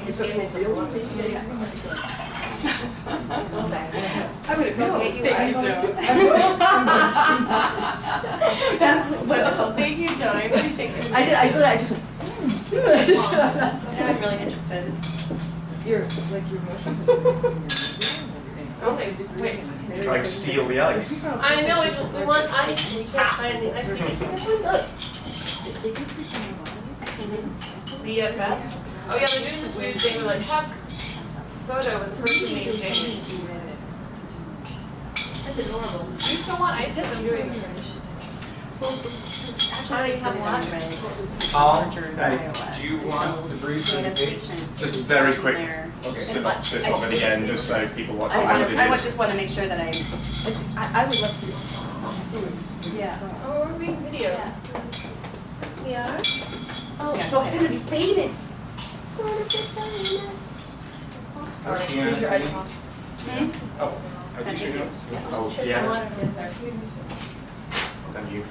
I'm going to go get you Thank you, guys. Joe. That's wonderful. Thank you, Joe. I appreciate it. I just I'm really interested. Your motion. Okay, wait. Trying to steal the ice. I know, we want ice, we can't find the ice. Look. BFF. Oh yeah, they're doing this weird thing where like have soda with person name change. That's adorable. You still want ice? Yes, I'm doing it. I already have one. Hey, do you want the brief? Just a very quick synopsis of it again, just so people watching know what it I is. just want to make sure that I would love to. Yeah. Oh, we're being video. We are? Oh, Yeah, so go it's ahead. gonna be famous. Gonna be famous. Alright, here's your ice box. Oh, have you seen it? Oh, Just yeah. one. Yes, sir. Well, then you.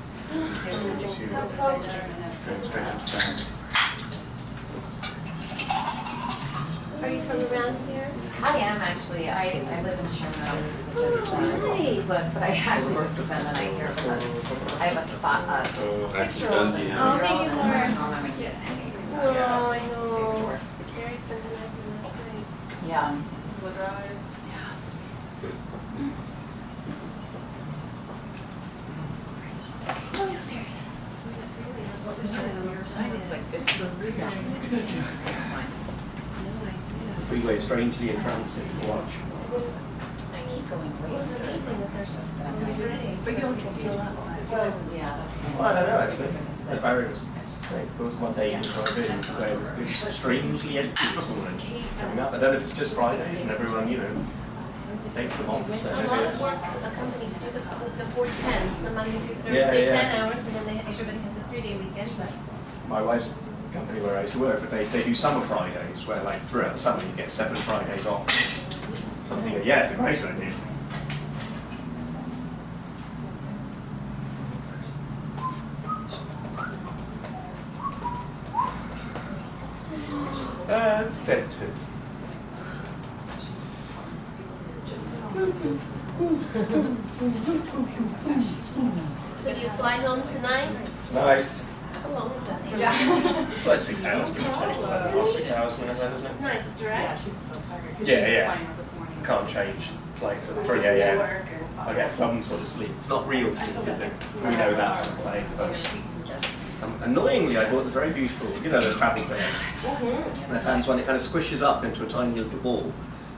Are you from around here? I am actually. I live in Sherman Oaks, just Nice. close, but I actually would spend the night here because I have a 6-year-old. Oh, thank you, Laura. Home, I'm a kid. Oh, I know. Mary spent the night with last night. Yeah. We'll drive. I was like 50. Freeway strangely entrancing to watch. I keep going away. It's amazing that there's just that many pretty. But you don't feel that. Yeah, that's kind of. Well, I don't know actually. The barrier was great. There was one day you drive in where it was strangely empty this morning coming up. I don't know if it's just Fridays and everyone, you know, takes them off. So A lot of work, the companies do the 410s, the Monday through Yeah, Thursday, yeah. 10 hours, and then everybody has a 3-day weekend, but. my wife's company where I used to work, but they do summer Fridays where like throughout the summer you get 7 Fridays off. Something, yeah, it's a great idea. And centered. So do you fly home tonight? Nice. How long is that? Yeah. It's like 6 hours, give or take. About 6 hours, whenever, isn't it? Nice, Yeah, direct? she's so tired. 'Cause Yeah, she was yeah. flying out this morning. Can't change flights at 3 a.m. I get some sort of sleep. It's not real sleep, is it? We know that from playing. Annoyingly, I bought this very beautiful, you know, those travel bags. And the fan's one, it kind of squishes up into a tiny little ball,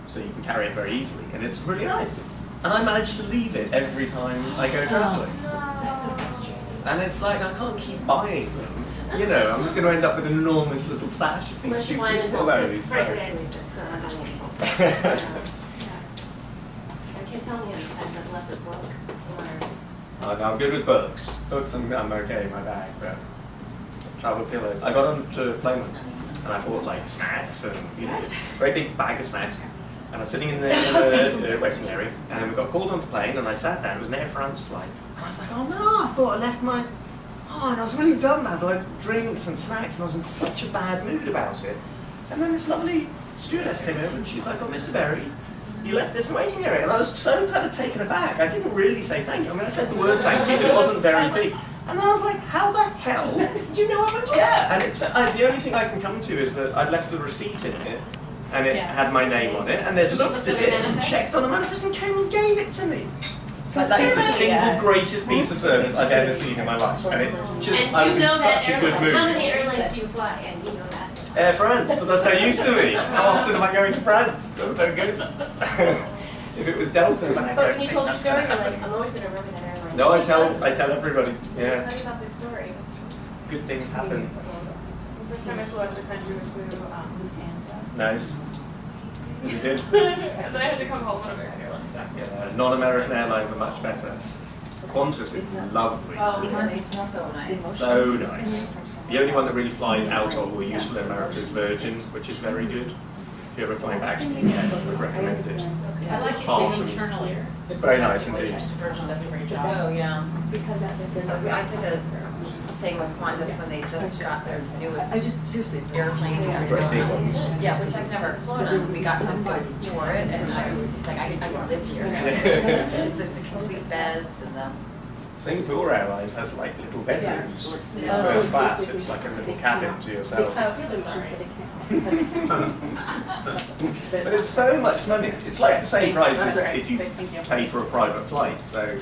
so you can carry it very easily, and it's really nice. And I manage to leave it every time I go traveling. That's so frustrating. And it's like, I can't keep buying them. You know, I'm just going to end up with an enormous little stash of these Unless you stupid want to little help, those. because frankly, I need this, so I don't want to. I can't tell me how many times I've left a book or. No, I'm good with books. Books, I'm okay in my bag, but travel pillows. I got on to Plymouth, and I bought like snacks and, you know, a very big bag of snacks. And I was sitting in the waiting area, and we got called onto the plane, and I sat down. It was an Air France flight. And I was like, oh no, I thought I left my... Oh, and I was really done. I had like drinks and snacks, and I was in such a bad mood about it. And then this lovely stewardess came over, and she's like, oh, Mr. Berry, you left this waiting area. And I was so kind of taken aback. I didn't really say thank you. I mean, I said the word thank you, but it wasn't very big. And then I was like, how the hell did you know I went to Yeah, and the only thing I can come to is that I'd left a receipt in it, and it had my name on it, and they'd looked at it and checked on a manifest and came and gave it to me. So that is the single greatest piece of service I've ever seen in my life, and it just, And I do was you in know that such a good mood. How many airlines do you fly? And you know that. Air France, but that's no use to me. How often am I going to France? That's no good. If it was Delta, then I But don't when you think told your that's story, gonna you're like, happen. I'm always going to remember that airline. No, I tell everybody. Yeah, Tell you about this story. good things happen. The first time I flew out of the country, we flew Lufthansa. Nice. Is it good? And then I had to come home on American Airlines. Yeah, non-American airlines are much better. Qantas is lovely. Oh, it's so nice. So nice. The only one that really flies out of or useful in America is Virgin, which is very good. If you're ever flying back to the UK, I would recommend it. I like Fast it and- internally. It's very nice indeed. Version does a great job. Oh, yeah. I did thing with Qantas when they just got their newest I just, seriously. airplane. Great ones. Yeah, which I've never flown on. We got some good tour it, and I was just like, I can live here. The complete beds and the. Singapore Airlines has like little bedrooms. Yeah. First class, it's like a little cabin to yourself. Oh, so sorry. But it's so much money. It's like the same price as That's if you great. Thank you. pay for a private flight. So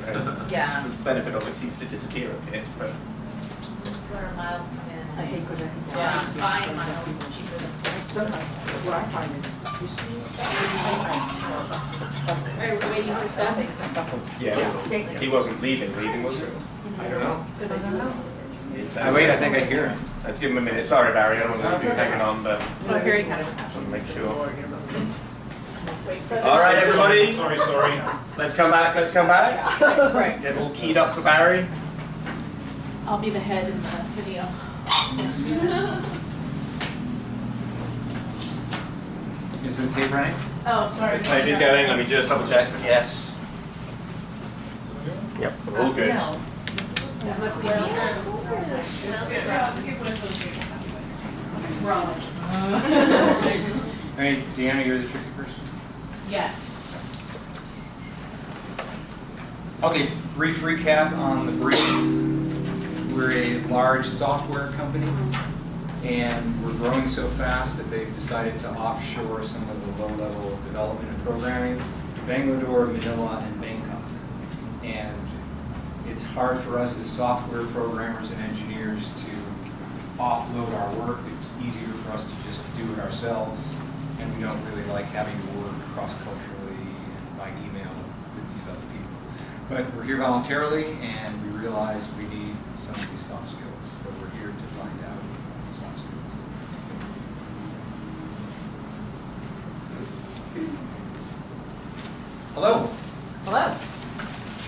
Yeah. the benefit of it seems to disappear a bit. But What our miles come in. I hate when Yeah, buying miles is cheaper than. sometimes what I find is. Are we waiting for Seth? yeah, he wasn't leaving, was he? I don't know. I wait, I think I hear him. Let's give him a minute. Sorry, Barry, I don't want to keep hanging on, but Oh, here he comes. just want to make sure. All right, everybody. Sorry. Let's come back. Right. Get all keyed up for Barry. I'll be the head in the video. Is the tape running? Oh, sorry. Tape is going. Let me just double check. Yes. Yep. All good. No. That must be Wrong. I mean, Deanna, you're the tricky person. Yes. Okay, brief recap on the brief. We're a large software company, and we're growing so fast that they've decided to offshore some of the low-level development and programming to Bangalore, Manila, and Bangkok. And it's hard for us as software programmers and engineers to offload our work. It's easier for us to just do it ourselves, and we don't really like having to work cross-culturally and by email with these other people. But we're here voluntarily, and we realize we need some of these soft skills, so we're here to find out the soft skills. Hello. Hello.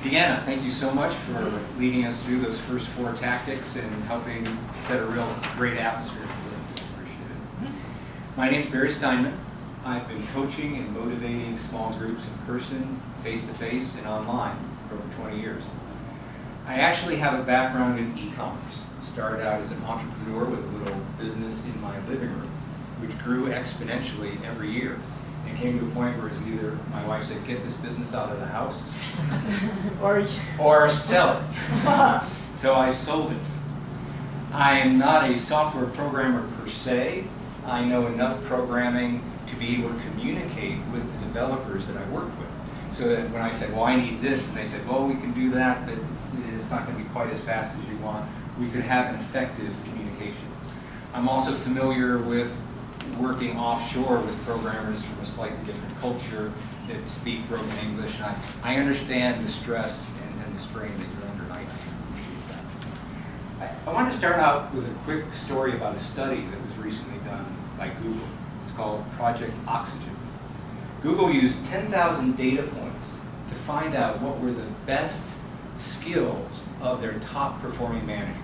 Deanna, thank you so much for leading us through those first 4 tactics and helping set a real great atmosphere. Appreciate it. My name's Barry Steinman. I've been coaching and motivating small groups in person, face-to-face, and online for over 20 years. I actually have a background in e-commerce. Started out as an entrepreneur with a little business in my living room, which grew exponentially every year. And came to a point where it's either, my wife said, get this business out of the house, or sell it. So I sold it. I am not a software programmer per se. I know enough programming to be able to communicate with the developers that I work with. So that when I said, well, I need this, and they said, well, we can do that, but it's not going to be quite as fast as you want, we could have an effective communication. I'm also familiar with working offshore with programmers from a slightly different culture that speak broken English. And I understand the stress and the strain that you're under, and I appreciate that. I want to start out with a quick story about a study that was recently done by Google. It's called Project Oxygen. Google used 10,000 data points to find out what were the best skills of their top performing managers.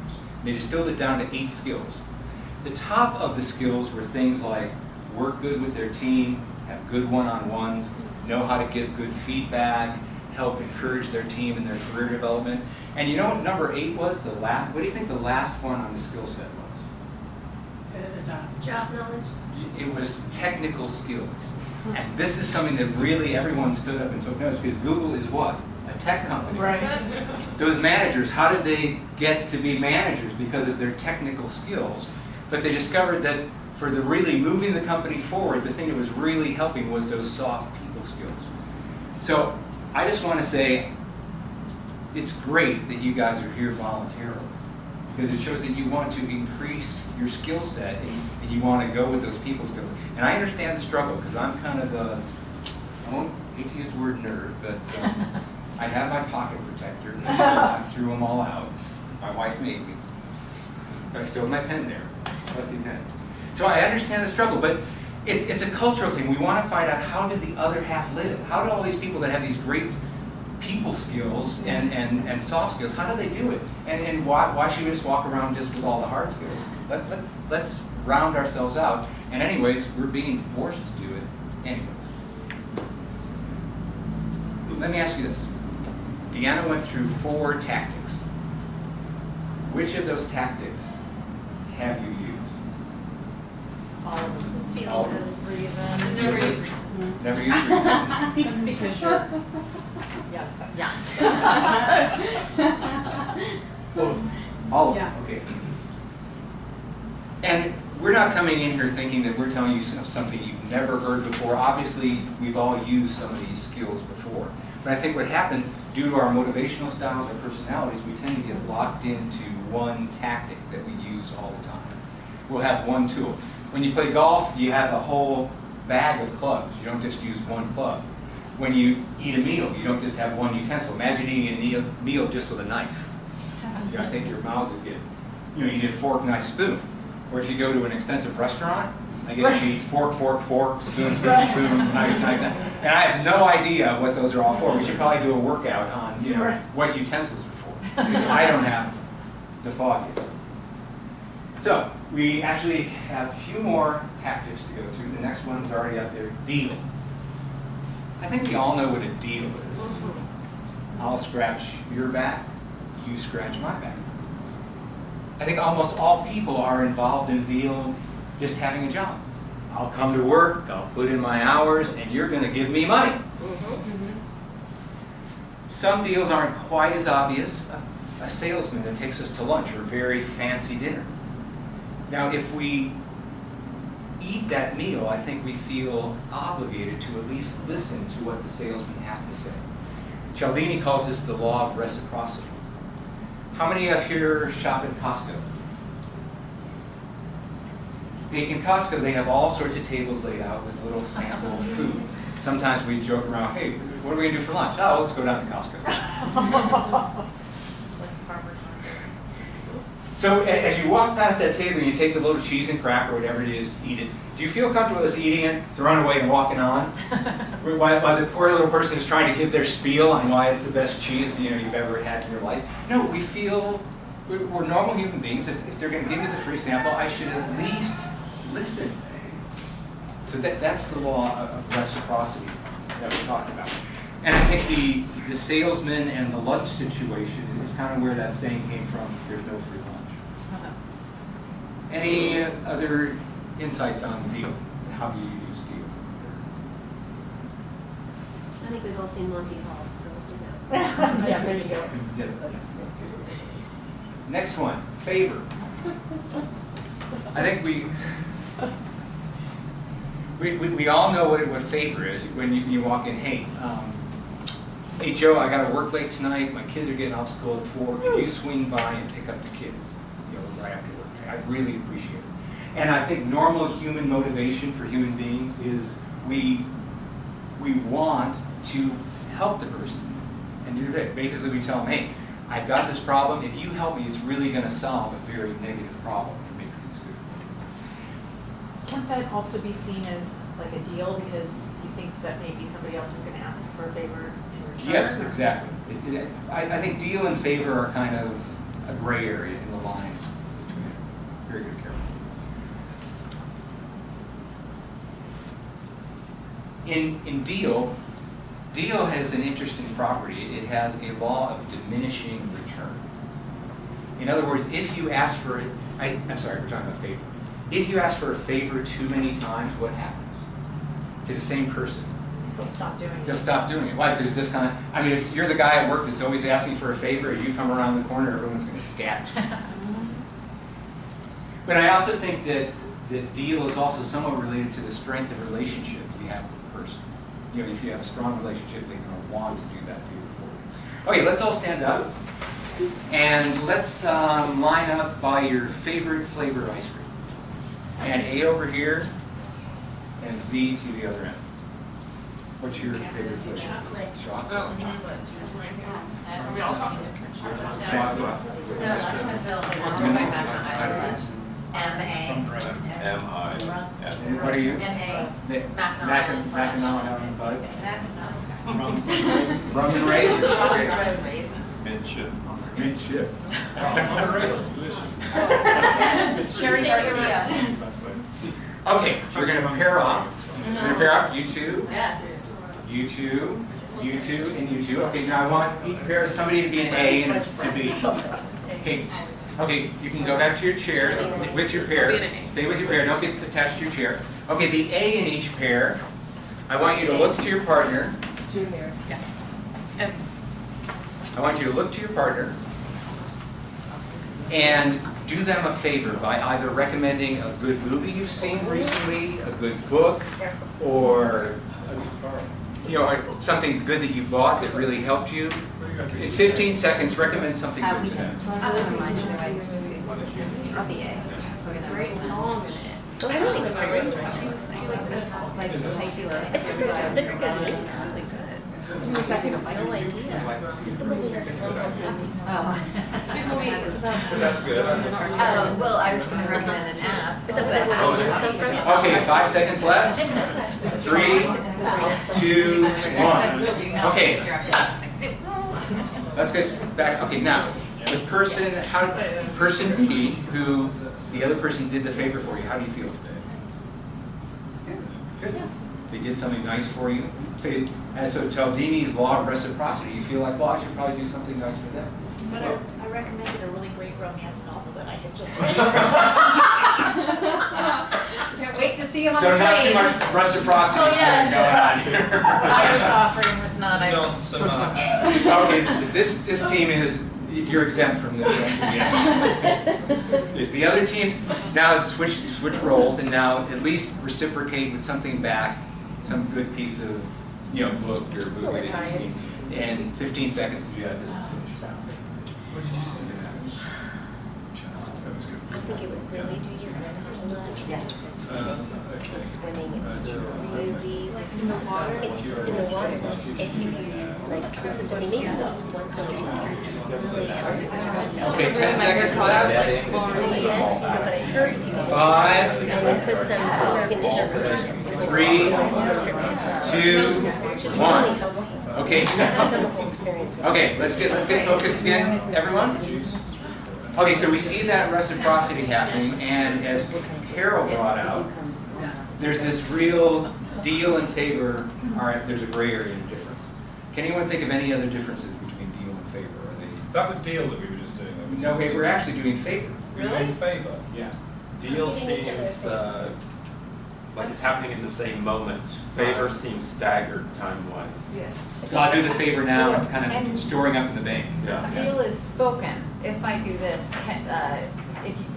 They distilled it down to 8 skills. The top of the skills were things like work good with their team, have good one-on-ones, know how to give good feedback, help encourage their team in their career development. And you know what number 8 was? The last. What do you think the last one on the skill set was? Job knowledge. It was technical skills. And this is something that really everyone stood up and took notice, because Google is what? A tech company. Right. Those managers, how did they get to be managers? Because of their technical skills. But they discovered that for the really moving the company forward, the thing that was really helping was those soft people skills. So I just want to say, it's great that you guys are here voluntarily, because it shows that you want to increase your skill set and you want to go with those people skills. And I understand the struggle, because I'm kind of a, I hate to use the word nerd, but I have my pocket protector. I threw them all out. My wife made me. But I still have my pen there. Trusty pen. So I understand the struggle, but it's a cultural thing. We want to find out, how did the other half live? How do all these people that have these great people skills and soft skills, how do they do it? And why should we just walk around just with all the hard skills? Let's round ourselves out. And anyways, we're being forced to do it anyways. Let me ask you this. Deanna went through 4 tactics. Which of those tactics have you used? All of them. All of Feel them. the reason. Never used. Never used reason? Let's be for sure. Yeah. All of Yeah. them, okay. And we're not coming in here thinking that we're telling you something you've never heard before. Obviously, we've all used some of these skills before. But I think what happens, due to our motivational styles or personalities, we tend to get locked into one tactic that we use all the time. We'll have one tool. When you play golf, you have a whole bag of clubs. You don't just use one club. When you eat a meal, you don't just have one utensil. Imagine eating a meal just with a knife. You know, I think your mouths would get, you need a fork, knife, spoon. Or if you go to an expensive restaurant, I guess you need fork, fork, fork, spoon, spoon, spoon, knife, knife, knife. And I have no idea what those are all for. We should probably do a workout on, what utensils are for. Because I don't have the foggiest. So, we actually have a few more tactics to go through. The next one's already up there, deal. I think we all know what a deal is. I'll scratch your back, you scratch my back. I think almost all people are involved in a deal just having a job. I'll come to work, I'll put in my hours, and you're going to give me money. Some deals aren't quite as obvious. A salesman that takes us to lunch or a very fancy dinner. Now, if we eat that meal, I think we feel obligated to at least listen to what the salesman has to say. Cialdini calls this the law of reciprocity. How many here shop at Costco? In Costco, they have all sorts of tables laid out with little sample foods. Sometimes we joke around, hey, what are we going to do for lunch? Oh, let's go down to Costco. So as you walk past that table and you take the little cheese and cracker or whatever it is, eat it, do you feel comfortable with us eating it, throwing away and walking on? While the poor little person is trying to give their spiel on why it's the best cheese you've ever had in your life? No, we feel we're normal human beings. If they're going to give me the free sample, I should at least listen. So that's the law of reciprocity that we're talking about. And I think the salesman and the lunch situation is kind of where that saying came from, there's no free lunch. Any other insights on deal? How do you use deal? I think we've all seen Monty Hall, so we know. Yeah, there you go. Next one, favor. I think we all know what favor is when you walk in. Hey, hey Joe, I got to work late tonight. My kids are getting off school at 4. Could you swing by and pick up the kids? Right after work. I really appreciate it. And I think normal human motivation for human beings is we want to help the person and do that. Basically, we tell them, hey, I've got this problem. If you help me, it's really going to solve a very negative problem and make things good for you. Can't that also be seen as like a deal because you think that maybe somebody else is going to ask you for a favor in return? Yes, exactly. I think deal and favor are kind of a gray area in the lines between it. Very good, Carol. In deal has an interesting property. It has a law of diminishing return. In other words, if you ask for it, I'm sorry, we're talking about favor. If you ask for a favor too many times, what happens to the same person? They'll stop doing it. They'll stop doing it. Why? Because this kind of, I mean, if you're the guy at work that's always asking for a favor, if you come around the corner, everyone's going to scat. But I also think that deal is also somewhat related to the strength of relationship you have with the person. If you have a strong relationship, they're going to want to do that favor for you. Okay, let's all stand up. And let's line up by your favorite flavor of ice cream. And A over here, and Z to the other end. What's your favorite flavor? Chocolate. Chocolate. Oh, chocolate. Are we all chocolate? Chocolate. So last time I filled my back on M-A. And what are you? M-A. Mac and Almond Bud. Mackinac. Rum and raisin. Road race. Mint chip. Mint chip. Cherry Garcia. Okay, so we're going to pair off. So we're going to pair off you two, Yes. you two, you two, and you two. Okay, now I want each pair of somebody to be an A and a B. Okay, Okay, you can go back to your chairs with your pair. I'll be in an A. Stay with your pair, don't get attached to your chair. Okay, the A in each pair, I want you to look to your partner. Junior. I want you to look to your partner and do them a favor by either recommending a good movie you've seen recently, a good book, or or something good that you bought that really helped you. In 15 seconds, recommend something good to them. I'll be A. It's a great song in it. I really like my race It's the cricket. I no idea. This book only has a song called Happy. That's good. Well, I was going to recommend an app. Is that where the aliens come from? Okay, 5 seconds left. 3, 2, 1. Okay. Let's get back. Okay, now the person B, who the other person did the favor for you. How do you feel? Good. They did something nice for you. So, so Cialdini's law of reciprocity. You feel like, well, I should probably do something nice for them. But I recommended a really great romance novel that I had just read. Can't wait to see him on the So not too plane. much reciprocity Oh, yeah. going on here. I was offering was not. Not so much. Okay, this team is, you're exempt from this. Yes. The other team now switch roles and now at least reciprocate with something back, some good piece of book or movie that you've Advice. seen. And 15 seconds to do that. This is finished. What did you say? I think it would really do your head a lot. Yes. Swimming, it's really like in the water. It's in the water. If you like consistently, maybe just once a week, really help. Okay, 10 seconds left. Yes, but I've heard if you 5, and then put some conditions on it. 3, 2, Which is 1. really helpful. Okay. I've done the whole experience. Okay, let's get focused again, everyone. Okay, so we see that reciprocity happening, and as Carol brought out, there's this real deal and favor. All right, there's a gray area of difference. Can anyone think of any other differences between deal and favor? Are they? That was deal that we were just doing. No, wait, we're actually doing favor. Really? In favour. Yeah. Deal seems like it's happening in the same moment. Favor seems staggered time-wise. So I'll do the favor now, it's kind of storing up in the bank. Yeah. Deal is spoken. If I do this,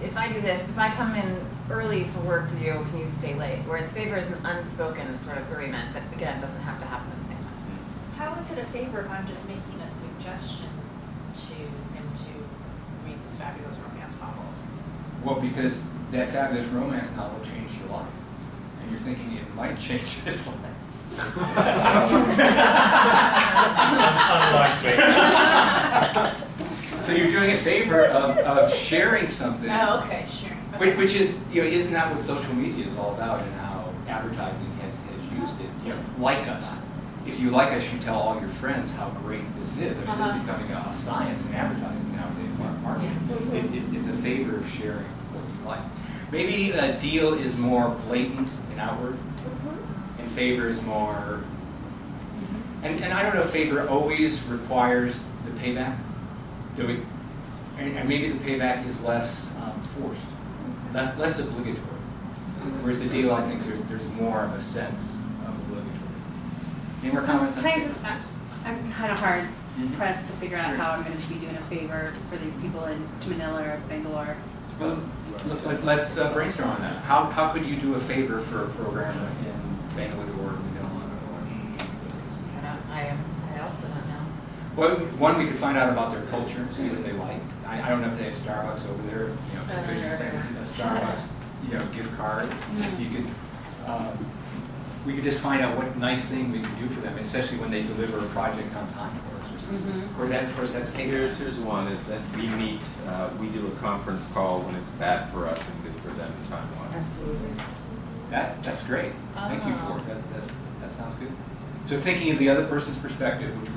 if I do this, if I come in early for work for you, can you stay late? Whereas favor is an unspoken sort of agreement that, again, doesn't have to happen at the same time. How is it a favor if I'm just making a suggestion to him to read this fabulous romance novel? Well, because that fabulous romance novel changed your life. And you're thinking it might change his life. Unlikely. So you're doing a favor of sharing something. Oh, okay, sharing. Okay. Which is, isn't that what social media is all about and how advertising has used it? Like us. If you like us, you tell all your friends how great this is. I mean, it's becoming a science in advertising nowadays, marketing. It's a favor of sharing what you like. Maybe a deal is more blatant and outward, and favor is more, and I don't know if favor always requires the payback. Do we? And maybe the payback is less forced, less obligatory. Whereas the deal, I think there's more of a sense of obligatory. Any more comments on Can I favor? just, I'm kind of hard pressed to figure out how I'm going to be doing a favor for these people in Manila or Bangalore. Well, let's brainstorm on that. How could you do a favor for a programmer in Bangalore or Manila? I also don't know. Well, one, we could find out about their culture, see what they like. I don't know if they have Starbucks over there. Could send a Starbucks, gift card. You could. We could just find out what nice thing we could do for them, especially when they deliver a project on time for us or something. Of course, that's paper. Here's one, is that we meet, we do a conference call when it's bad for us and good for them time-wise. Absolutely. That's great. Thank you for it. That sounds good. So thinking of the other person's perspective, which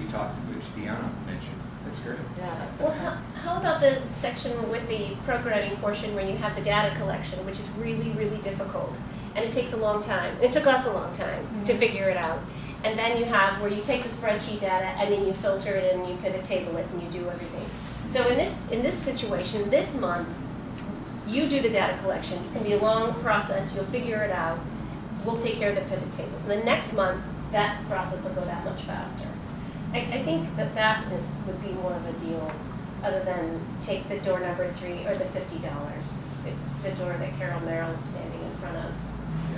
Deanna mentioned, that's great. Yeah. Well, how about the section with the programming portion where you have the data collection, which is really, really difficult, and it takes a long time. It took us a long time to figure it out. And then you have where you take the spreadsheet data and then you filter it and you pivot table it and you do everything. So in this situation, this month, you do the data collection. It's going to be a long process. You'll figure it out. We'll take care of the pivot tables. And the next month, that process will go that much faster. I think that would be more of a deal, other than take the door number 3 or the $50. The door that Carol Merrill is standing in front of.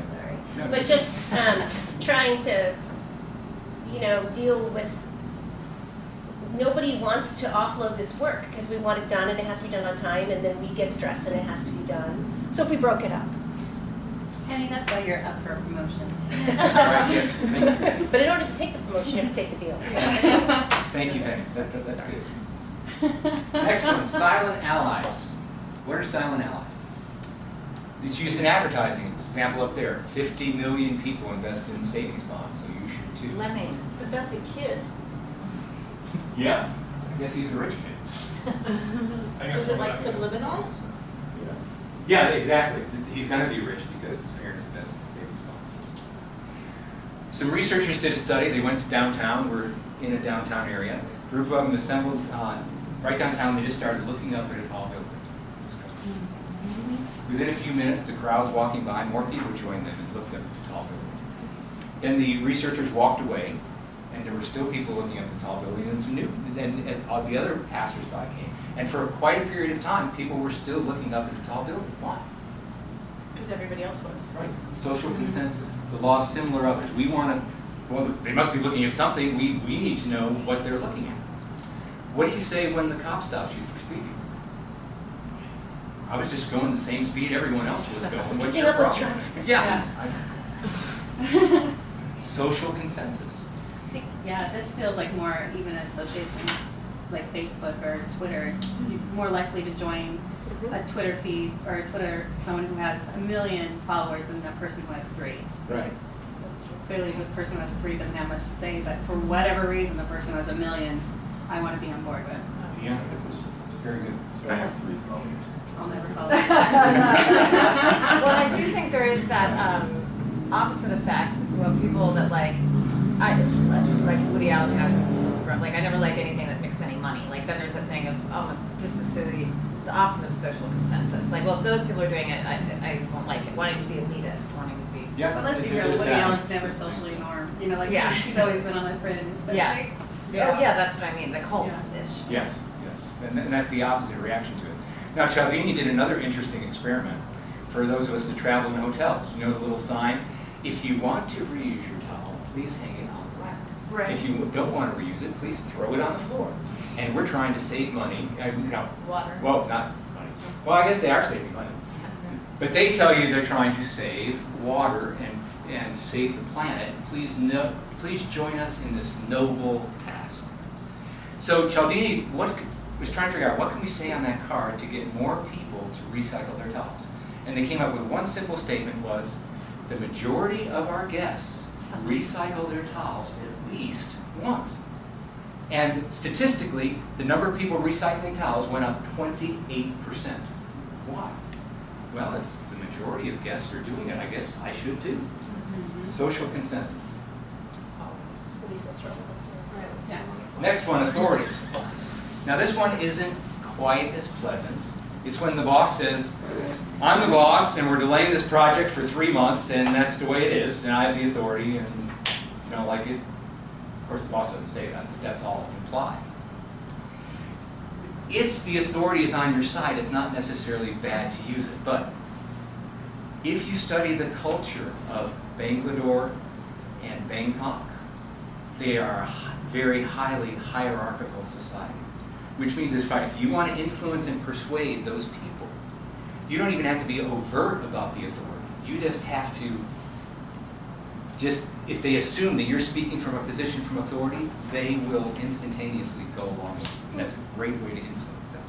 Sorry. No. But just trying to, deal with. Nobody wants to offload this work because we want it done and it has to be done on time, and then we get stressed and it has to be done. So if we broke it up. Penny, that's why you're up for promotion. Right, yes. Thank you, Penny. But in order to take the promotion, you have to take the deal. Thank you, Penny. That's good. Next one, silent allies. What are silent allies? It's used in advertising. Example up there, 50 million people invest in savings bonds, so you should too. Lemmings. But that's a kid. Yeah. I guess he's a rich kid. So is it like subliminal? Yeah, exactly. He's going to be rich because his parents invested in savings bonds. Some researchers did a study. They went to downtown. We're in a downtown area. A group of them assembled right downtown. They just started looking up at a tall building. Within a few minutes, the crowd's walking by. More people joined them and looked up at the tall building. Then the researchers walked away, and there were still people looking up at the tall building, and some new. And the other passersby came. And for quite a period of time, people were still looking up at the tall building. Why? Because everybody else was. Right. Social consensus. The law of similar others. We want to, well, they must be looking at something. We need to know what they're looking at. What do you say when the cop stops you for speeding? I was just going the same speed everyone else was going. What's Keeping your up with problem? traffic. Yeah. Social consensus. Yeah, this feels like more even an association like Facebook or Twitter. You're more likely to join a Twitter feed or a Twitter, someone who has 1 million followers than the person who has 3. Right. Clearly the person who has 3 doesn't have much to say, but for whatever reason, the person who has 1 million, I want to be on board with. Yeah, it's very good. I have 3 followers. I'll never follow. Well, I do think there is that opposite effect. Well, people that like Woody Allen has, like I never like anything that makes any money. Like then there's a thing of almost disassociate, the opposite of social consensus. Like, well, if those people are doing it, I won't like it. Wanting to be elitist, wanting to be. Yeah. But let's be real, there's Woody that. Allen's never socially normed. Like Yeah. he's always been on the fringe. But Yeah. like, Oh yeah, that's what I mean. The cult-ish. Yes, yes. And that's the opposite reaction to it. Now, Cialdini did another interesting experiment for those of us that travel in hotels. You know the little sign? If you want to reuse your towel, please hang it on the rack. Right. If you don't want to reuse it, please throw it on the floor. And we're trying to save money. Water. Well, not money. Well, I guess they are saving money. But they tell you they're trying to save water and save the planet. Please join us in this noble task. So Cialdini was trying to figure out what can we say on that card to get more people to recycle their towels. And they came up with one simple statement was, the majority of our guests recycle their towels at least once. And statistically, the number of people recycling towels went up 28%. Why? Well, if the majority of guests are doing it, I guess I should too. Social consensus. We still throw it on the floor. yeah. Next one, authority. Now this one isn't quite as pleasant. It's when the boss says, I'm the boss and we're delaying this project for 3 months and that's the way it is and I have the authority and you don't like it. Of course the boss doesn't say that, but that's all implied. If the authority is on your side, it's not necessarily bad to use it, but if you study the culture of Bangalore and Bangkok, they are a very highly hierarchical society. Which means it's fine. If you want to influence and persuade those people, you don't even have to be overt about the authority. You just have to, if they assume that you're speaking from a position from authority, they will instantaneously go along with it. And that's a great way to influence them.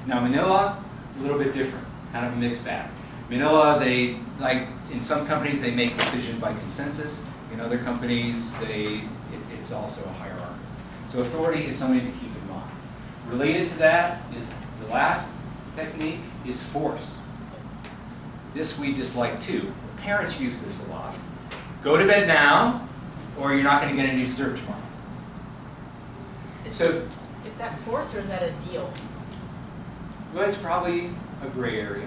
Now Manila, a little bit different, kind of a mixed bag. Manila, in some companies, they make decisions by consensus. In other companies, it's also a hierarchy. So authority is something to keep in mind. Related to that is the last technique is force. This we dislike too. Parents use this a lot. Go to bed now, or you're not going to get any dessert tomorrow. Is that force or is that a deal? Well, it's probably a gray area.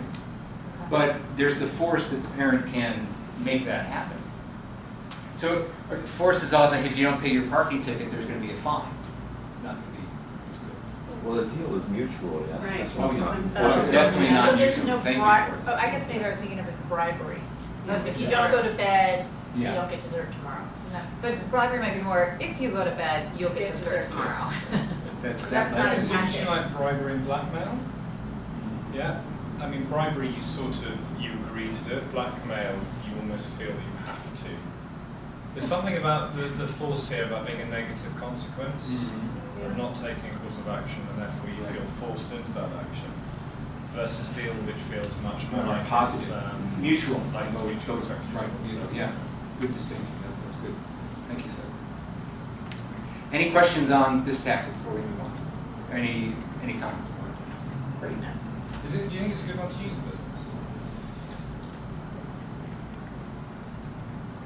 But there's the force that the parent can make that happen. So force is also, if you don't pay your parking ticket, there's going to be a fine. Not going to be as good. Well, the deal is mutual, yes. Right. This one's not. Force is definitely not So there's mutual. no Thank you bribe, for it. oh, I guess maybe I was thinking of it as bribery. But If you don't go to bed, you Yeah. don't get dessert tomorrow. Isn't that? But bribery might be more, if you go to bed, you'll get dessert tomorrow. That's Like, not is a it usually tactic. like bribery and blackmail? Yeah. I mean, bribery, you sort of, you agree to do it. Blackmail, you almost feel that you have to. There's something about the force here about being a negative consequence of not taking a course of action, and therefore you feel forced into that action, versus deal, which feels much more like positive. it's, Mutual. like mutual. Right. Mutual. Yeah. Good distinction. That's good. Thank you, sir. Any questions on this tactic before we move on? Any comments? Great. Do you think it's a good one to use in business?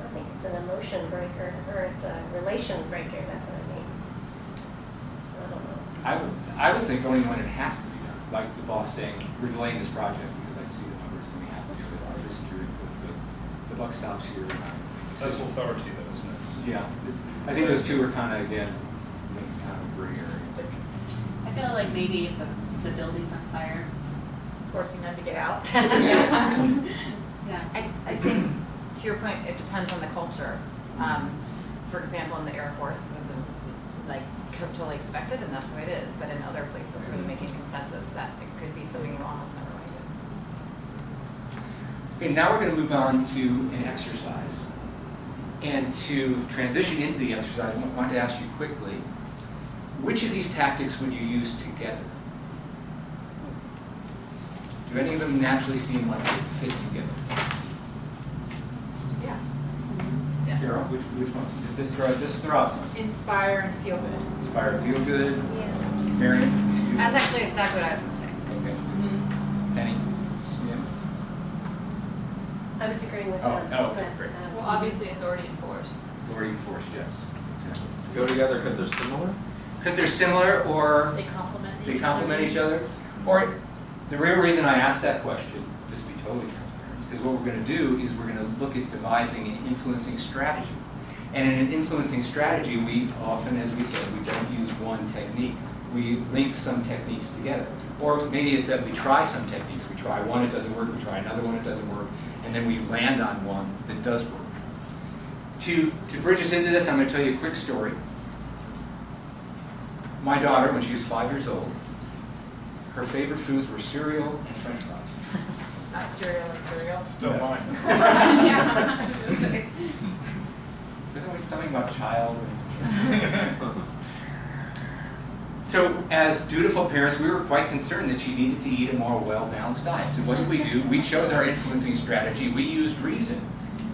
I think it's an emotion breaker, or it's a relation breaker, that's what I mean. I don't know. I would think only when it has to be done, like the boss saying, we're delaying this project because I see the numbers and we have to do it, or this is your input, the buck stops here. That's authority though, isn't it? Yeah. I think those two are kind of, again, kind of gray area. I feel like maybe if the building's on fire. Forcing them to get out. Yeah. I think, to your point, it depends on the culture. For example, in the Air Force, like totally expected, and that's the way it is. But in other places where you're making consensus, that it could be something you almost never want to use. Okay, now we're going to move on to an exercise. And to transition into the exercise, I want to ask you quickly, which of these tactics would you use together? Do any of them naturally seem like they fit together? Yeah. Yes. Carol, which one? Just throw out some. Inspire and feel good. Inspire, feel good. Yeah. Marion? That's actually exactly what I was going to say. Okay. Penny? Slim? I was agreeing with Oh, them. okay, but, great. Well, obviously authority and force. Authority and force, yes. Exactly. Go together because they're similar? Because they're similar, or They complement they complement each other. Or the real reason I asked that question, just to be totally transparent, because what we're going to do is we're going to look at devising an influencing strategy. And in an influencing strategy, we often, as we said, we don't use one technique. We link some techniques together. Or maybe it's that we try some techniques. We try one, it doesn't work. We try another one, it doesn't work. And then we land on one that does work. To bridge us into this, I'm going to tell you a quick story. My daughter, when she was 5 years old, her favorite foods were cereal and French fries. Not cereal and cereal. Still mine. Yeah. There's always something about child. So as dutiful parents, we were quite concerned that she needed to eat a more well-balanced diet. So what did we do? We chose our influencing strategy. We used reason.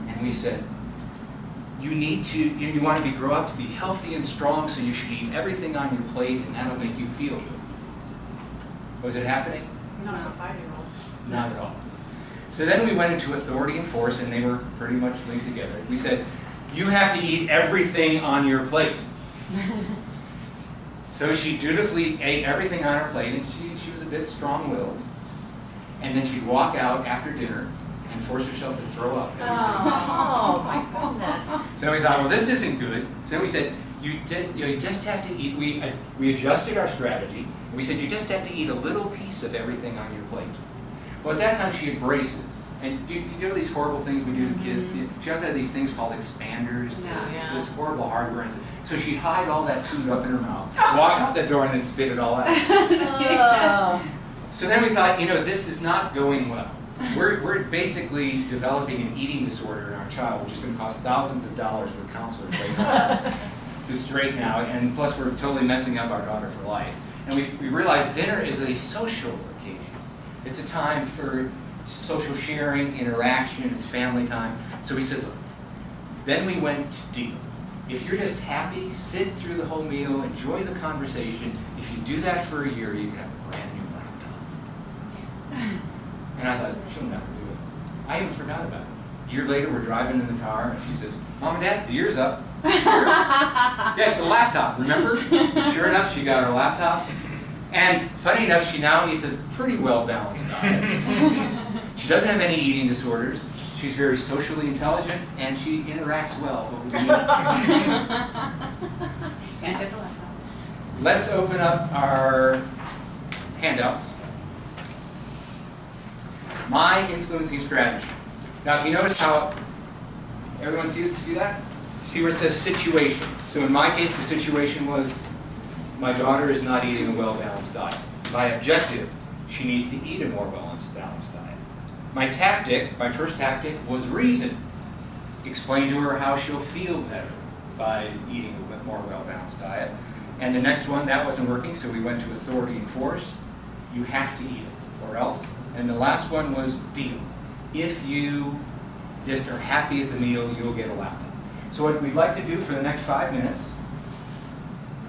And we said, you need to, you want to grow up to be healthy and strong, so you should eat everything on your plate, and that'll make you feel good. Was it happening? Not for 5-year-olds. Not at all. So then we went into authority and force, and they were pretty much linked together. We said, you have to eat everything on your plate. So she dutifully ate everything on her plate, and she was a bit strong-willed. And then she'd walk out after dinner and force herself to throw up. Oh my goodness. So we thought, well, this isn't good. So then we said, you just have to eat. We adjusted our strategy. We said, you just have to eat a little piece of everything on your plate. Well, at that time, she had braces. And you know these horrible things we do to kids? She also had these things called expanders. Yeah. This horrible hardware. So she'd hide all that food up in her mouth, walk out the door, and then spit it all out. Oh. So then we thought, this is not going well. We're basically developing an eating disorder in our child, which is going to cost thousands of dollars with counselors later on to straighten out, and plus we're totally messing up our daughter for life. And we realized dinner is a social occasion. It's a time for social sharing, interaction, it's family time. So we said, look, then we went deep. If you're just happy, sit through the whole meal, enjoy the conversation. If you do that for a year, you can have a brand new laptop. And I thought, she'll never do it. I even forgot about it. A year later, we're driving in the car, and she says, Mom and Dad, the year's up. Yeah, the laptop, remember? Sure enough, she got her laptop. And funny enough, she now eats a pretty well-balanced diet. She doesn't have any eating disorders. She's very socially intelligent, and she interacts well with me. And she has a laptop. Let's open up our handouts. My influencing strategy. Now, if you notice how, everyone see that? See where it says situation. So in my case, the situation was my daughter is not eating a well-balanced diet. My objective, she needs to eat a more balanced diet. My tactic, my first tactic, was reason. Explain to her how she'll feel better by eating a bit more well-balanced diet. And the next one, that wasn't working, so we went to authority and force. You have to eat it, or else. And the last one was deal. If you just are happy at the meal, you'll get a laptop. So what we'd like to do for the next 5 minutes,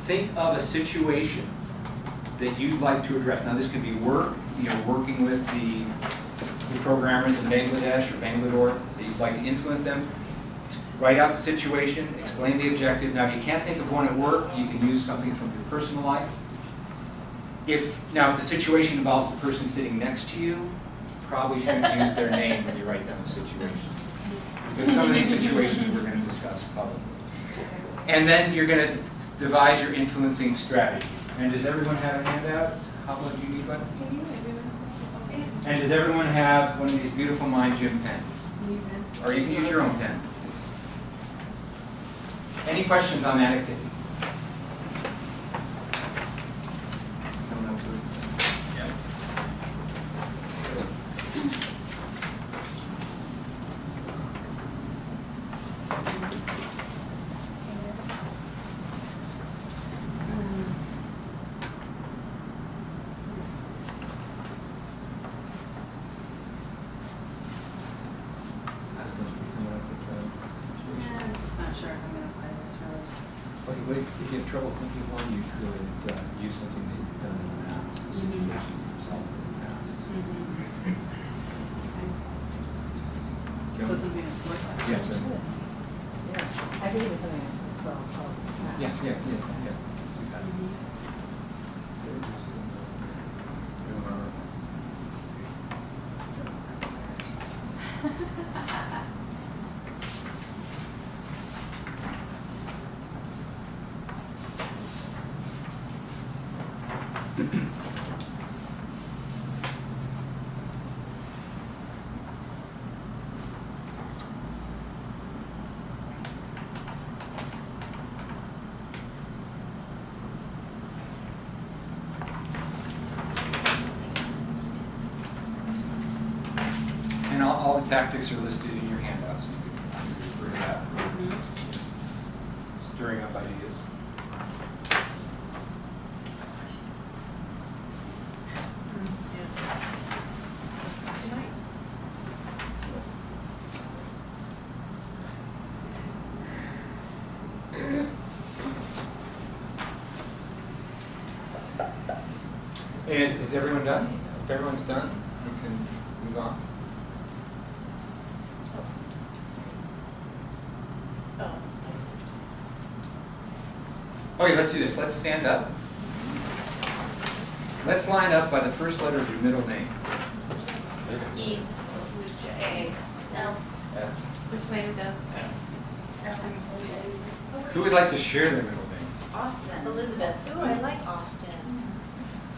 think of a situation that you'd like to address. Now this could be work, working with the programmers in Bangladesh or Bangalore, that you'd like to influence them. Write out the situation, explain the objective. Now if you can't think of one at work, you can use something from your personal life. If the situation involves the person sitting next to you, you probably shouldn't use their name when you write down the situation. Because some of these situations we're going to discuss publicly. And then you're going to devise your influencing strategy. And does everyone have a handout? How much do you need one? And does everyone have one of these beautiful Mind Gym pens? Or you can use your own pen. Any questions on that activity? Yeah. I'm just not sure if I'm going to play this really. But if you have trouble thinking of one, you could use something that you've done in the past, a situation you've solved in the past. So something that's worth it. Yeah, so, Yeah, I think it was something else. So, yeah. Let's do that. And all the tactics are listed in your handouts. You can refer to that. Stirring up ideas. And is everyone done? If everyone's done, we can move on. Okay, let's do this. Let's stand up. Let's line up by the first letter of your middle name. E. A. L. S. Which way to go? S. Who would like to share their middle name? Austin. Elizabeth. Ooh, I like Austin.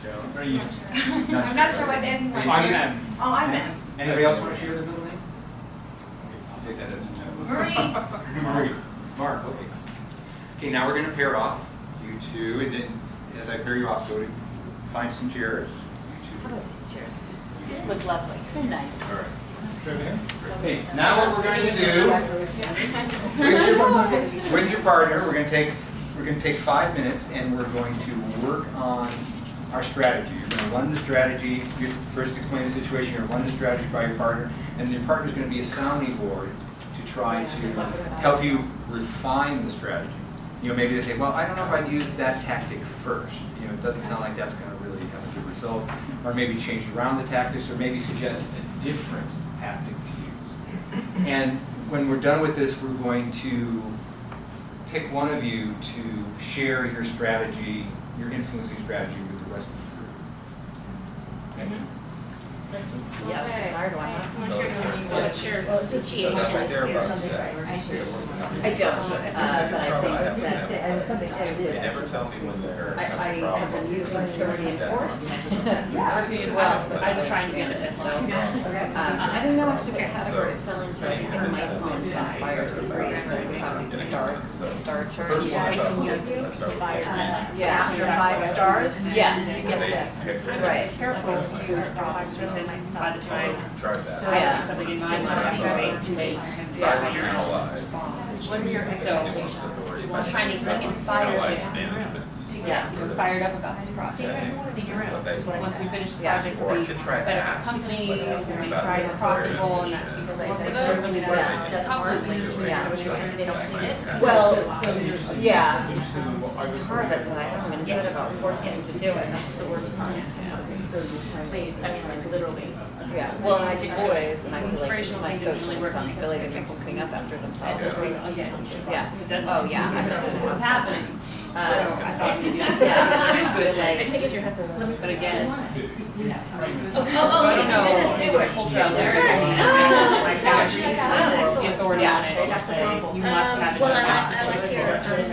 Joe. Are you? I'm not sure what anyone. I'm M. Oh, I'm M. Anybody else want to share their middle name? I'll take that as a no. Marie. Marie. Mark, okay. Okay, now we're going to pair off, you two, and then as I pair you off, go to find some chairs. How about these chairs? These look lovely. They're nice. All right. Over here. Okay, now what we're going to do with your partner, we're going to take 5 minutes, and we're going to work on our strategy. You're going to run the strategy. You first explain the situation. You're going to run the strategy by your partner, and your partner is going to be a sounding board to try to help you refine the strategy. Maybe they say, well, I don't know if I'd use that tactic first. It doesn't sound like that's going to really have a good result. Or maybe change around the tactics, or maybe suggest a different tactic to use. And when we're done with this, we're going to pick one of you to share your strategy, your influencing strategy with the rest of the group. Yes, hard one, huh? I don't, but I think that They never tell me when they're I have been using 30 and force. Well, so I'm trying to get it, so. I don't know actually what category it fell into. I think it might fall into inspired to breeze, but we have these star charts. Yeah, After 5 stars? Yes. You get this. Right. Careful, you are 5 stars, by the time. Try that. So Yeah. something in mind, like wait 2 days. Yeah. What are your expectations? I'm trying to like inspire you. Yeah. Fired up about this project. Once we finish the project, we better have companies, we make try to profitable, and that because I said it's really Yeah. that's probably Yeah. They don't need it? Well, yeah. Part of it's that I haven't been good about forcing us to do it. That's the worst part. Wait, I mean, like literally. Yeah, well, and I do boys, and I feel like it's my social responsibility to make them clean up after themselves. Yeah. Oh, yeah. I know what's happening. I feel I like, take it your husband, but again. I don't know. They were. Culture out there. The authority on it, and say, you must have it. Well, I like your, I don't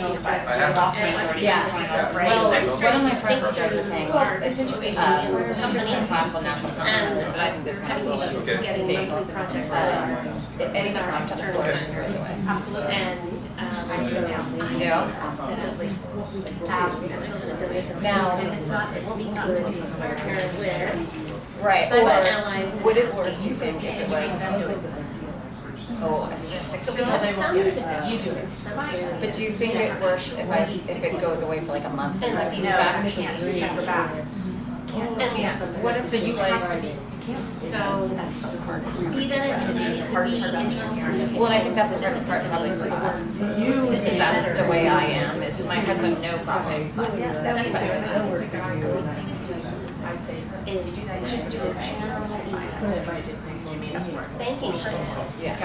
know if I lost my authority. yes. Well, one of my friends does a thing. It's She's in classical natural consciousness, but I think this one is a little issues bit getting big. monthly projects Anything around the floor goes away. Absolutely. and Yeah. absolutely. Now, And it's not, it's me not with right, Steinman or allies would it work, do you think, if it was, oh, I think it's So we have some division, some. but do you think it works if it goes away for like a month and then comes back? Send back. And yes, What if so you it's have to like, be, so see that as an internal. well, I think that's the hardest part probably for us. Because that's the way I am, is my husband, no problem. I would say. Is just do a general banking plan. Yeah.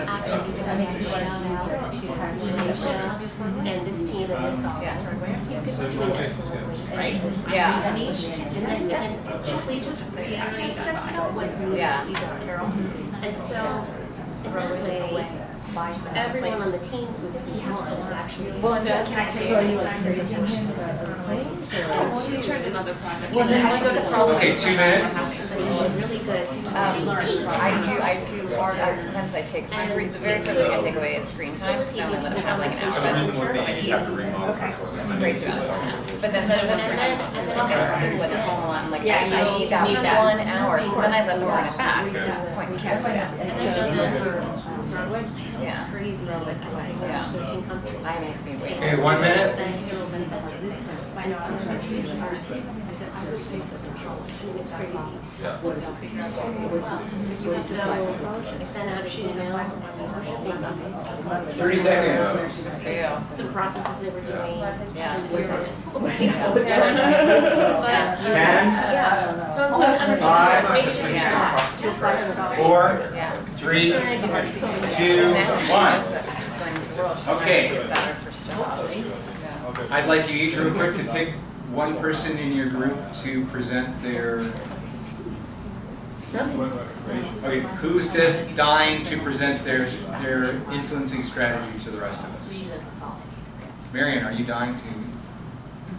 Actually sending a shout out to Alicia and this team and this office. You could do this, Right? Yeah. And then hopefully just reiterate what's needed Yeah. to be done, Carol. And so, in that way, everyone on the teams would see how it actually. Well, and that's, She's turned another project. well, then I go to school. Okay, 2 minutes. Really good. I do, sometimes I take, the very first thing I take away is screen time, because I only let them have like an So the hour. reason would be you have to remodel the toilet. Great stuff. But then sometimes for summers is when at home I'm like, yes, I need that 1 hour, so then I let them run it back, it's just pointless. And they've done that for Yeah. it's crazy, like, Yeah. 13 countries. I makes me wait. Okay, 1 minute. And some countries are under control. I mean, it's crazy. Yeah. So, I sent out an email, 30 seconds. some processes they were doing. Yeah. Yeah, so I'm Five. making sure to apply on the. 4, Yeah. 3, 2, 1. Okay. I'd like you each real quick to pick one person in your group to present their. Okay, who's just dying to present their influencing strategy to the rest of us? Marion, are you dying to?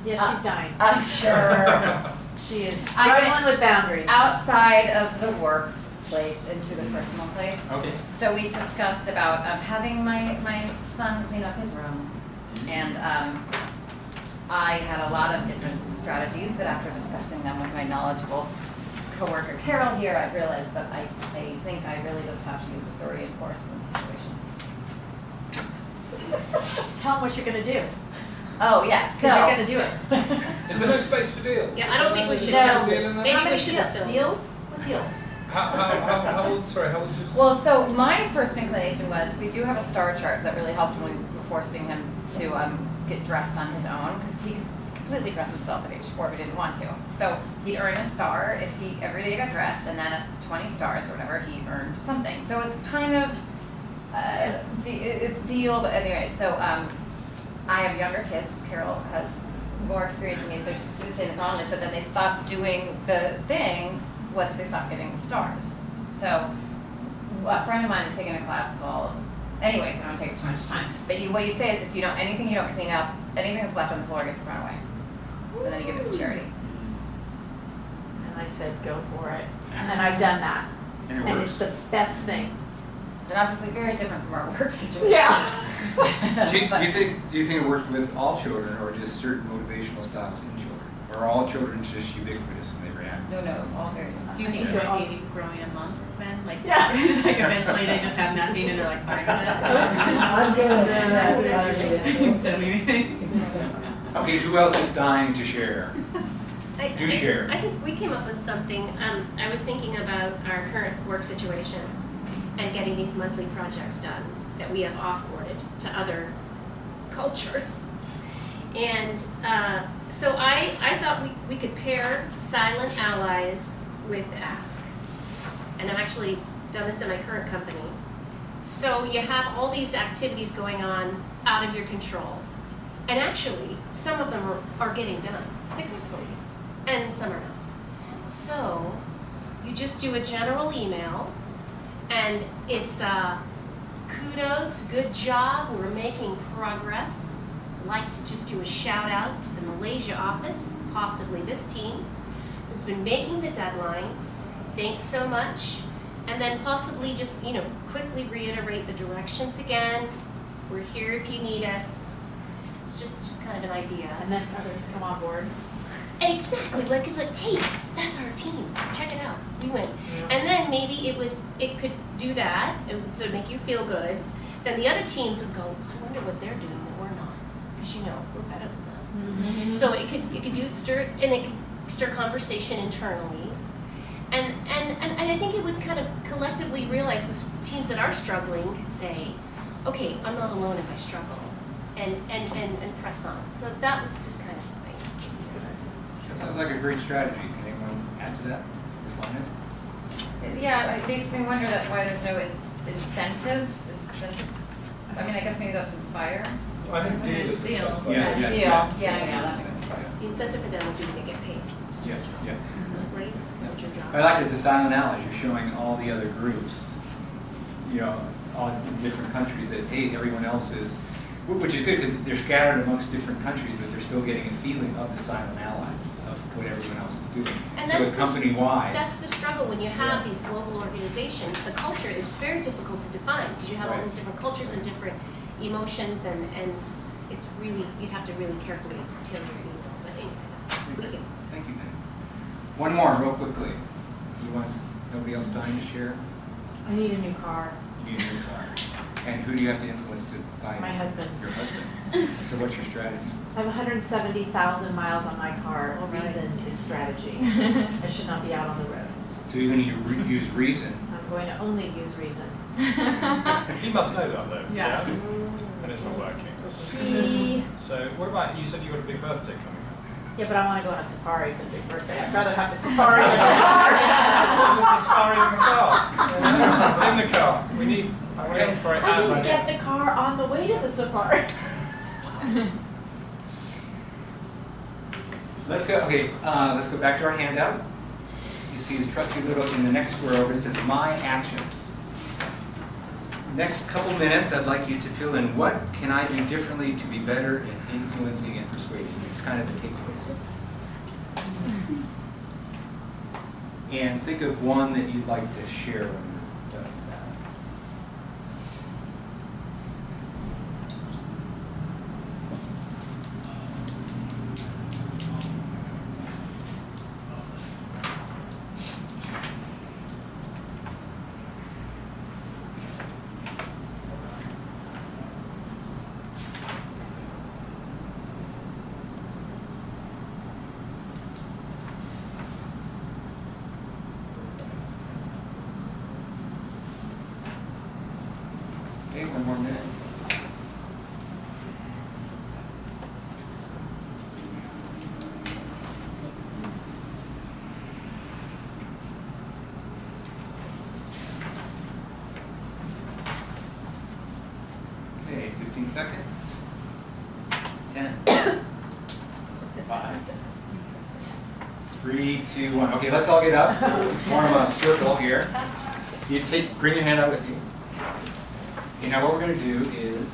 Yes, she's dying. I'm sure. She is struggling with boundaries. Outside of the workplace into the personal place. Okay. So we discussed about having my son clean up his room, and I had a lot of different strategies, but after discussing them with my knowledgeable coworker Carol here, I realized that I think I really just have to use authority and force in this situation. Tell them what you're gonna do, Oh, yes, so. because you're gonna do it. Is there no space for deal? Yeah, I don't think we should No. film this. Maybe we should have filmed. Deals? What deals? How old, sorry, how old is your son? Well, so my first inclination was, we do have a star chart that really helped when we were forcing him to get dressed on his own, because he could completely dress himself at age 4 if he didn't want to. So he'd earn a star if he every day got dressed, and then at 20 stars or whatever, he earned something. So it's kind of, it's deal, but anyway, so I have younger kids. Carol has more experience than me, so she was saying the problem is that then they stop doing the thing once they stop getting the stars. So a friend of mine had taken a class called, anyways, I don't take too much time, but what you say is if you don't, anything you don't clean up, anything that's left on the floor gets thrown away. And then you give it to charity. And I said, go for it. And I've done that. And it And works. it's the best thing. And obviously very different from our work situation. Yeah. Do you think it worked with all children, or just certain motivational styles in children? Or are all children just ubiquitous and they react? No, all very different. Do you think it's like maybe growing a monk then? Like, Yeah. like eventually they just have nothing and they're like fine with it? I'm good at that. Okay, who else is dying to share? Do share. I think we came up with something. I was thinking about our current work situation and getting these monthly projects done that we have offboarded to other cultures. And so I thought we could pair silent allies with ask. And I've actually done this in my current company. So you have all these activities going on out of your control. And actually, some of them are getting done successfully, and some are not. So you just do a general email, and it's kudos, good job, we're making progress. Like to just do a shout out to the Malaysia office, possibly this team, who's been making the deadlines. Thanks so much. And then possibly just, quickly reiterate the directions again. We're here if you need us. It's just kind of an idea. And then others come on board. Exactly, like it's like, hey, that's our team. Check it out. We win. And then maybe it could do that, so make you feel good. Then the other teams would go, I wonder what they're doing that we're not, because we're better than them. So it could stir conversation internally, and I think it would kind of collectively realize the teams that are struggling could say, okay, I'm not alone if I struggle, and press on. So that was just kind of. That sounds like a great strategy. Can anyone add to that? Refine it? Yeah, it makes me wonder why there's no incentive. I mean, I guess maybe that's inspire. I think deal is Deal. incentive. Yeah, that makes sense. The incentive for them would be to get paid, Yeah. right? That's your job. I like it, the silent allies. You're showing all the other groups, all in different countries that, hey, everyone else is, which is good because they're scattered amongst different countries, but they're still getting a feeling of the silent allies, of what everyone else is doing. And so that's it's company-wide. That's the struggle when you have these global organizations. The culture is very difficult to define because you have all these different cultures and different emotions, and it's really, you'd have to really carefully tailor your email. But anyway, we can. Thank you, Penny. One more, real quickly. Nobody else dying to share? I need a new car. You need a new car. And who do you have to influence to buy? My husband. Your husband. So what's your strategy? I have 170,000 miles on my car. Reason is strategy. I should not be out on the road. So you're going to use reason. I'm going to only use reason. He must know that though. Yeah. And it's not working. He... So what about, you said you got a big birthday coming up? Yeah, but I want to go on a safari for the big birthday. I'd rather have the safari in the car. The safari in the car. In the car. We need, I want to get safari I and didn't get the car on the way to the safari. Let's go back to our handout. You see the trusty little, in the next square over, it says My Actions. Next couple minutes, I'd like you to fill in what can I do differently to be better in influencing and persuading. It's kind of the takeaways. And think of one that you'd like to share when you're done with that. Okay, one more minute. Okay, 15 seconds. 10. 5, 3, 2, 1. Okay, let's all get up. Form a circle here. Bring your hand out with you. Okay, now what we're going to do is,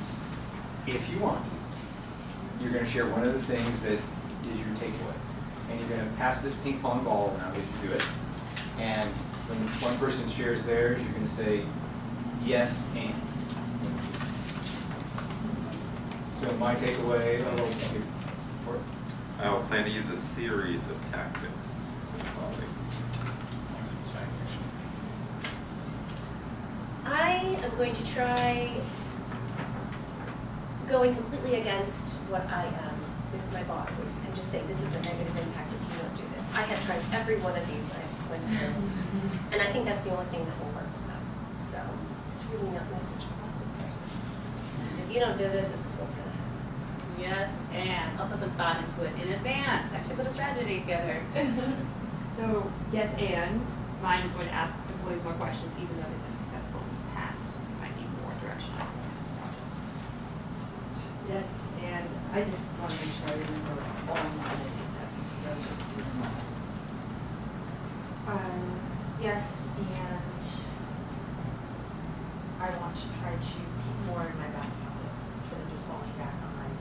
if you want, you're going to share one of the things that is your takeaway. And you're going to pass this ping pong ball around as you do it. And when one person shares theirs, you're going to say, yes, and. So my takeaway, I will plan to use a series of tactics with colleagues. I am going to try going completely against what I am with my bosses and just say this is a negative impact if you don't do this. I have tried every one of these I went through, and I think that's the only thing that will work with them. So it's really not me such a positive person. If you don't do this, this is what's going to happen. Yes, and I'll put some thought into it in advance. Actually put a strategy together. So, yes, and mine is going to ask employees more questions, even though they've been successful in the past. Might need more direction on these projects. Yes, and I just want to make sure I remember all my ladies' tactics, those just too small. Yes, and I want to try to keep more in my back pocket instead of just falling back on my